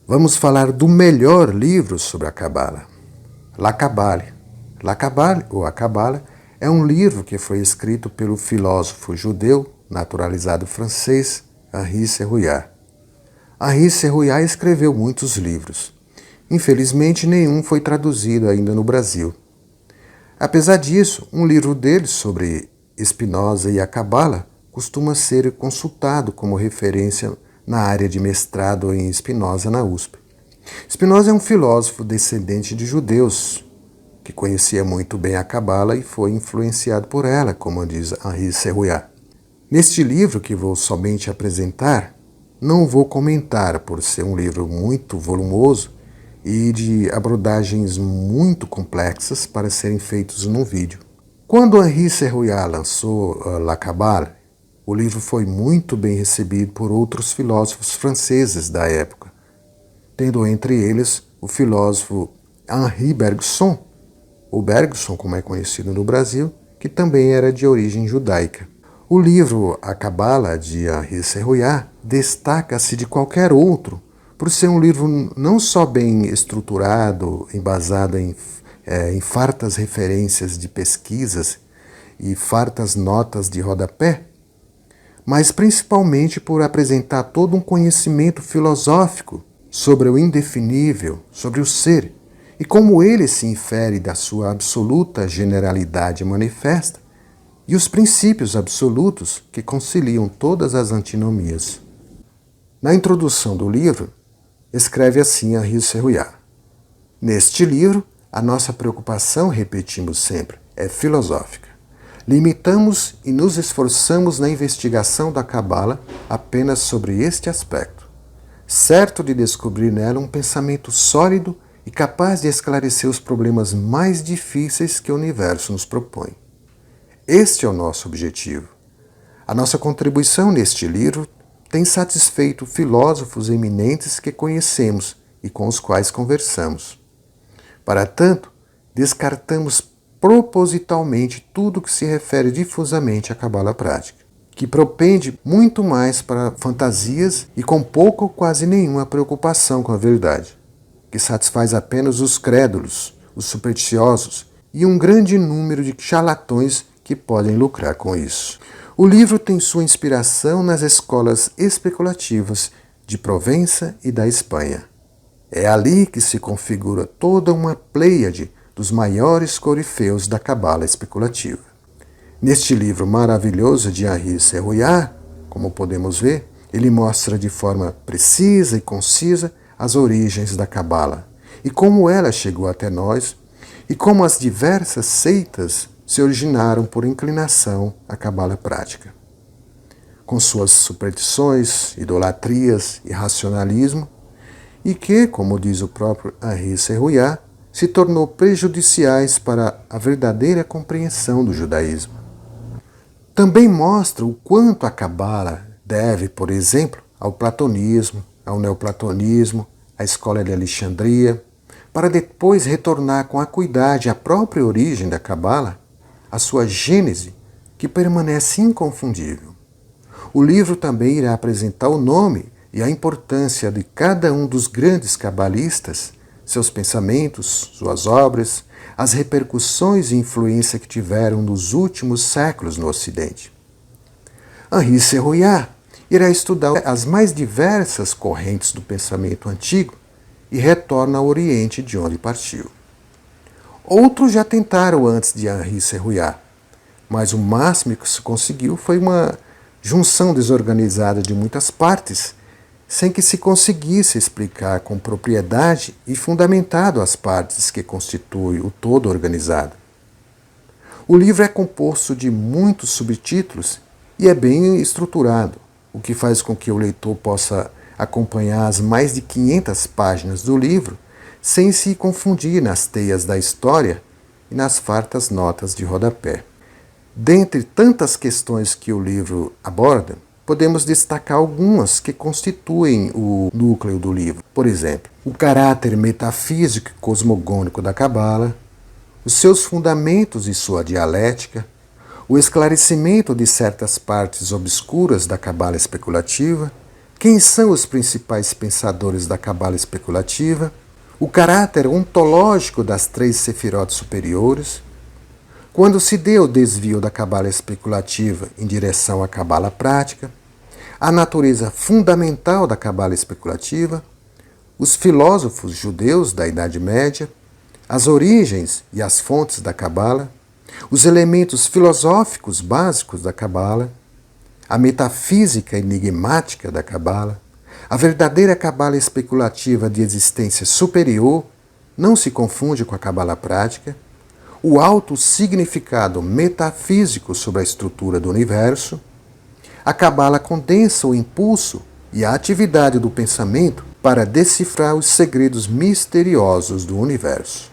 Vamos falar do melhor livro sobre a Cabala, La Kabbale. La Kabbale, ou a Cabala, é um livro que foi escrito pelo filósofo judeu naturalizado francês Henri Serrouillat. Henri Serrouillat escreveu muitos livros. Infelizmente, nenhum foi traduzido ainda no Brasil. Apesar disso, um livro dele sobre Spinoza e a Cabala costuma ser consultado como referência na área de mestrado em Spinoza na USP. Spinoza é um filósofo descendente de judeus, que conhecia muito bem a Cabala e foi influenciado por ela, como diz Henri Serrouillat. Neste livro, que vou somente apresentar, não vou comentar por ser um livro muito volumoso e de abordagens muito complexas para serem feitos num vídeo. Quando Henri Serrouillat lançou La Cabale, o livro foi muito bem recebido por outros filósofos franceses da época, tendo entre eles o filósofo Henri Bergson, ou Bergson, como é conhecido no Brasil, que também era de origem judaica. O livro A Cabala, de Henri Serrouillat, destaca-se de qualquer outro por ser um livro não só bem estruturado, embasado em fartas referências de pesquisas e fartas notas de rodapé, mas principalmente por apresentar todo um conhecimento filosófico sobre o indefinível, sobre o ser, e como ele se infere da sua absoluta generalidade manifesta e os princípios absolutos que conciliam todas as antinomias. Na introdução do livro, escreve assim Henri Serrouillat: neste livro, a nossa preocupação, repetimos sempre, é filosófica. Limitamos e nos esforçamos na investigação da Cabala apenas sobre este aspecto, certo de descobrir nela um pensamento sólido e capaz de esclarecer os problemas mais difíceis que o universo nos propõe. Este é o nosso objetivo. A nossa contribuição neste livro tem satisfeito filósofos eminentes que conhecemos e com os quais conversamos. Para tanto, descartamos propositalmente tudo que se refere difusamente à Cabala prática, que propende muito mais para fantasias e com pouca ou quase nenhuma preocupação com a verdade, que satisfaz apenas os crédulos, os supersticiosos e um grande número de charlatões que podem lucrar com isso. O livro tem sua inspiração nas escolas especulativas de Provença e da Espanha. É ali que se configura toda uma pleiade dos maiores corifeus da cabala especulativa. Neste livro maravilhoso de Henri Serrouillat, como podemos ver, ele mostra de forma precisa e concisa as origens da cabala e como ela chegou até nós e como as diversas seitas se originaram por inclinação à cabala prática. Com suas superstições, idolatrias e racionalismo, e que, como diz o próprio Henri Serrouillat, se tornou prejudiciais para a verdadeira compreensão do judaísmo. Também mostra o quanto a cabala deve, por exemplo, ao platonismo, ao neoplatonismo, à escola de Alexandria, para depois retornar com acuidade à própria origem da cabala, a sua gênese, que permanece inconfundível. O livro também irá apresentar o nome e a importância de cada um dos grandes cabalistas, seus pensamentos, suas obras, as repercussões e influência que tiveram nos últimos séculos no Ocidente. Henri Serrouillat irá estudar as mais diversas correntes do pensamento antigo e retorna ao Oriente de onde partiu. Outros já tentaram antes de Henri Serrouillat, mas o máximo que se conseguiu foi uma junção desorganizada de muitas partes, sem que se conseguisse explicar com propriedade e fundamentado as partes que constituem o todo organizado. O livro é composto de muitos subtítulos e é bem estruturado, o que faz com que o leitor possa acompanhar as mais de 500 páginas do livro sem se confundir nas teias da história e nas fartas notas de rodapé. Dentre tantas questões que o livro aborda, podemos destacar algumas que constituem o núcleo do livro. Por exemplo, o caráter metafísico e cosmogônico da cabala, os seus fundamentos e sua dialética, o esclarecimento de certas partes obscuras da cabala especulativa, Quem são os principais pensadores da Cabala especulativa? O caráter ontológico das 3 sefirot superiores. Quando se deu o desvio da Cabala especulativa em direção à Cabala prática, a natureza fundamental da Cabala especulativa, os filósofos judeus da Idade Média, as origens e as fontes da Cabala, os elementos filosóficos básicos da Cabala, a metafísica enigmática da Cabala, a verdadeira Cabala especulativa de existência superior não se confunde com a Cabala prática, o alto significado metafísico sobre a estrutura do universo. A Cabala condensa o impulso e a atividade do pensamento para decifrar os segredos misteriosos do universo.